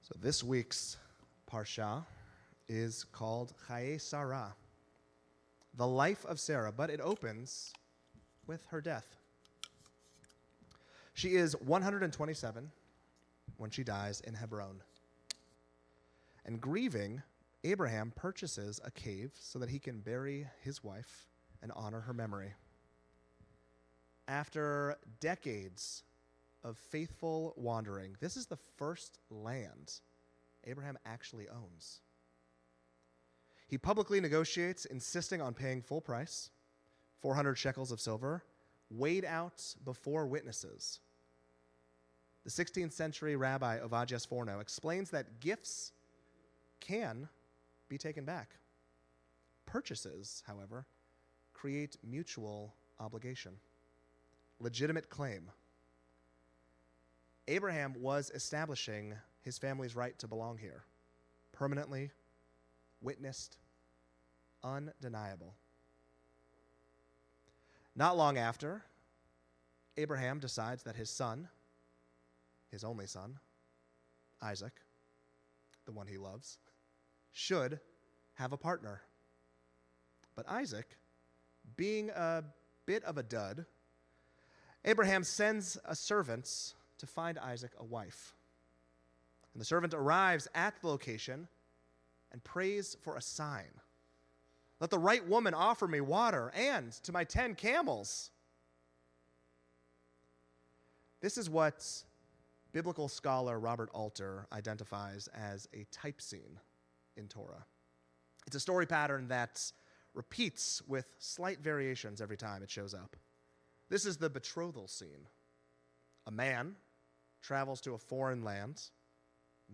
So this week's Parsha is called Chaye Sarah, the life of Sarah, but it opens with her death. She is 127 when she dies in Hebron. And grieving, Abraham purchases a cave so that he can bury his wife and honor her memory. After decades of faithful wandering, this is the first land Abraham actually owns. He publicly negotiates, insisting on paying full price, 400 shekels of silver, weighed out before witnesses. The 16th century Rabbi Ovadia Sforno explains that gifts can be taken back. Purchases, however, create mutual obligation, legitimate claim. Abraham was establishing his family's right to belong here, permanently, witnessed, undeniable. Not long after, Abraham decides that his son, his only son, Isaac, the one he loves, should have a partner. But Isaac, being a bit of a dud, Abraham sends a servant to find Isaac a wife. And the servant arrives at the location and prays for a sign. Let the right woman offer me water and to my 10 camels. This is what biblical scholar Robert Alter identifies as a type scene in Torah. It's a story pattern that repeats with slight variations every time it shows up. This is the betrothal scene. A man travels to a foreign land,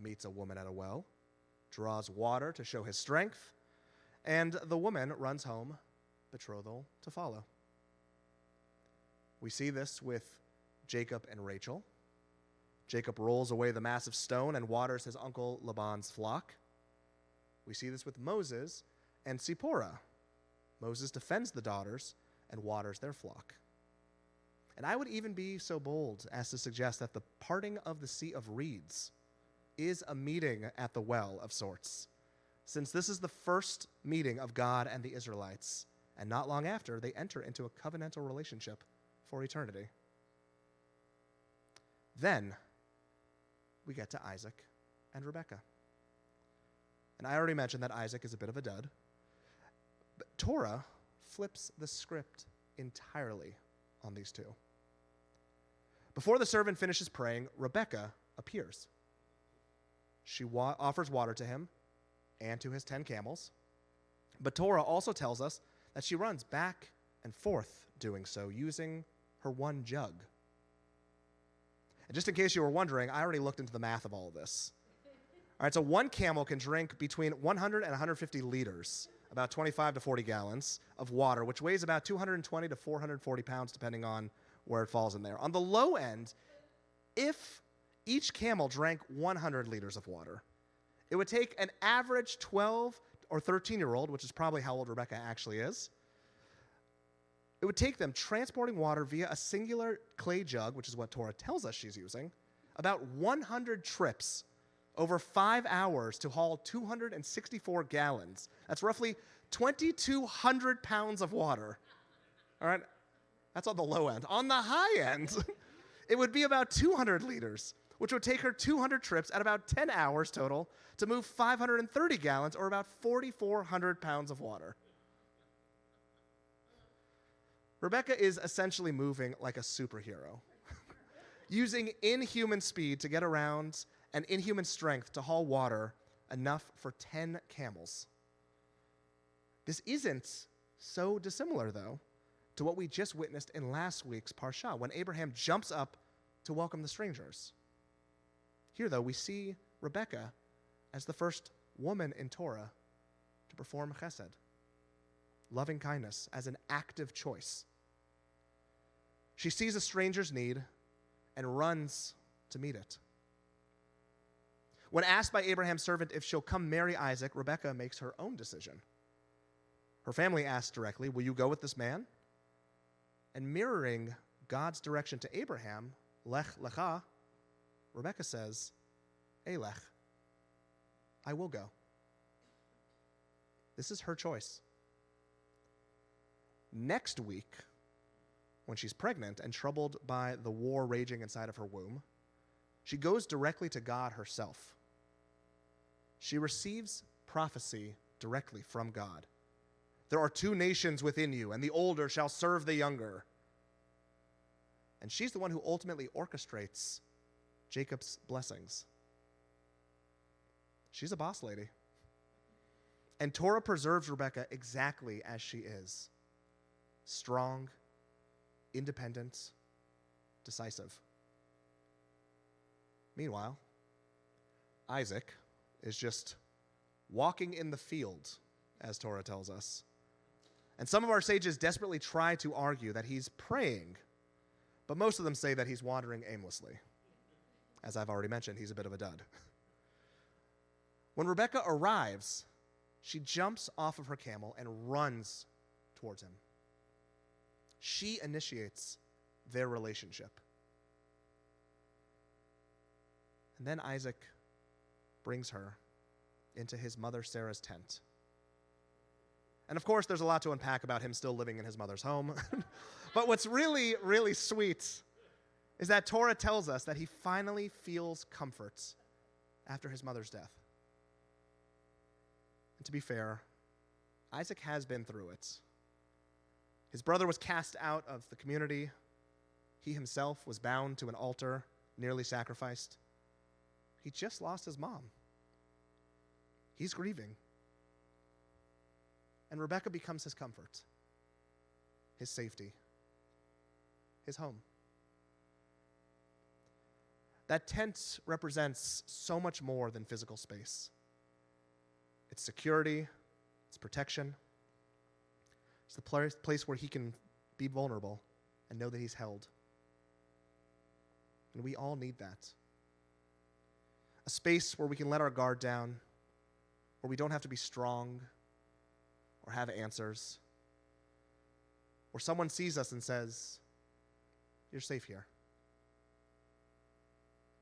meets a woman at a well, draws water to show his strength, and the woman runs home, betrothal to follow. We see this with Jacob and Rachel. Jacob rolls away the massive stone and waters his uncle Laban's flock. We see this with Moses and Zipporah. Moses defends the daughters and waters their flock. And I would even be so bold as to suggest that the parting of the Sea of Reeds is a meeting at the well of sorts, since this is the first meeting of God and the Israelites, and not long after, they enter into a covenantal relationship for eternity. Then we get to Isaac and Rebekah. And I already mentioned that Isaac is a bit of a dud, but Torah flips the script entirely on these two. Before the servant finishes praying, Rebekah appears. She offers water to him and to his 10 camels. But Torah also tells us that she runs back and forth doing so, using her one jug. And just in case you were wondering, I already looked into the math of all of this. All right, so one camel can drink between 100 and 150 liters, about 25 to 40 gallons of water, which weighs about 220 to 440 pounds, depending on where it falls in there. On the low end, if each camel drank 100 liters of water, it would take an average 12 or 13-year-old, which is probably how old Rebekah actually is, it would take them transporting water via a singular clay jug, which is what Torah tells us she's using, about 100 trips over 5 hours to haul 264 gallons. That's roughly 2,200 pounds of water. All right? That's on the low end. On the high end, it would be about 200 liters, which would take her 200 trips at about 10 hours total to move 530 gallons, or about 4,400 pounds of water. Rebekah is essentially moving like a superhero, using inhuman speed to get around and inhuman strength to haul water enough for 10 camels. This isn't so dissimilar, though, to what we just witnessed in last week's Parsha, when Abraham jumps up to welcome the strangers. Here, though, we see Rebekah as the first woman in Torah to perform chesed, loving kindness, as an active choice. She sees a stranger's need and runs to meet it. When asked by Abraham's servant if she'll come marry Isaac, Rebekah makes her own decision. Her family asks directly, "Will you go with this man?" And mirroring God's direction to Abraham, Lech lecha, Rebekah says, Elech, I will go. This is her choice. Next week, when she's pregnant and troubled by the war raging inside of her womb, she goes directly to God herself. She receives prophecy directly from God. There are 2 nations within you, and the older shall serve the younger. And she's the one who ultimately orchestrates Jacob's blessings. She's a boss lady. And Torah preserves Rebekah exactly as she is. Strong, independent, decisive. Meanwhile, Isaac is just walking in the field, as Torah tells us. And some of our sages desperately try to argue that he's praying, but most of them say that he's wandering aimlessly. As I've already mentioned, he's a bit of a dud. When Rebekah arrives, she jumps off of her camel and runs towards him. She initiates their relationship. And then Isaac brings her into his mother Sarah's tent. And of course, there's a lot to unpack about him still living in his mother's home. But what's really, really sweet is that Torah tells us that he finally feels comfort after his mother's death. And to be fair, Isaac has been through it. His brother was cast out of the community. He himself was bound to an altar, nearly sacrificed. He just lost his mom. He's grieving. And Rebekah becomes his comfort, his safety, his home. That tent represents so much more than physical space. It's security, it's protection. It's the place where he can be vulnerable and know that he's held. And we all need that. A space where we can let our guard down, where we don't have to be strong or have answers, where someone sees us and says, "You're safe here."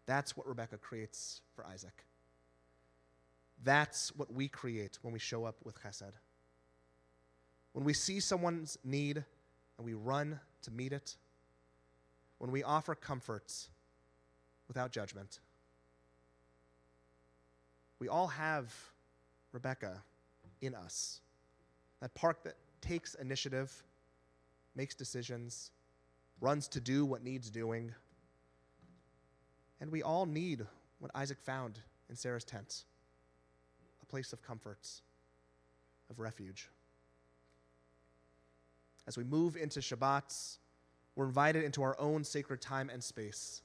That's what Rebekah creates for Isaac. That's what we create when we show up with chesed. When we see someone's need and we run to meet it. When we offer comforts without judgment. We all have Rebekah in us. That part that takes initiative, makes decisions, runs to do what needs doing. And we all need what Isaac found in Sarah's tent, a place of comforts, of refuge. As we move into Shabbat, we're invited into our own sacred time and space,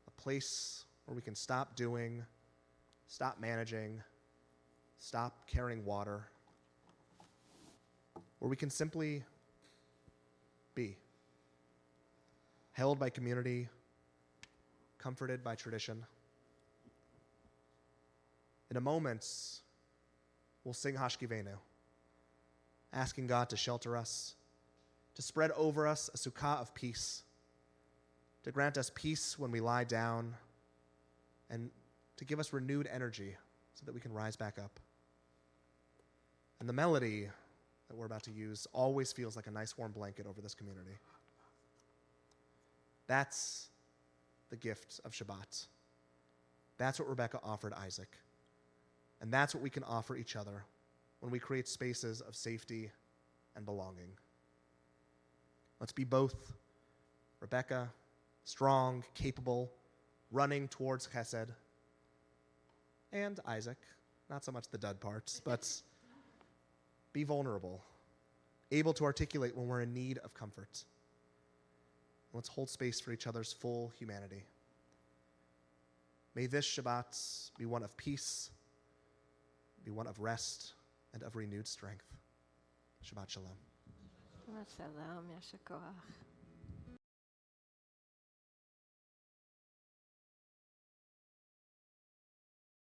a place where we can stop doing, stop managing, stop carrying water, where we can simply be, held by community, comforted by tradition. In a moment, we'll sing Hashkivenu, asking God to shelter us, to spread over us a sukkah of peace, to grant us peace when we lie down, and to give us renewed energy so that we can rise back up. And the melody that we're about to use always feels like a nice warm blanket over this community. That's the gift of Shabbat. That's what Rebekah offered Isaac. And that's what we can offer each other when we create spaces of safety and belonging. Let's be both Rebekah, strong, capable, running towards chesed, and Isaac, not so much the dud parts, but be vulnerable, able to articulate when we're in need of comfort. Let's hold space for each other's full humanity. May this Shabbat be one of peace, be one of rest, and of renewed strength. Shabbat Shalom. Shabbat Shalom, Yasher Koach.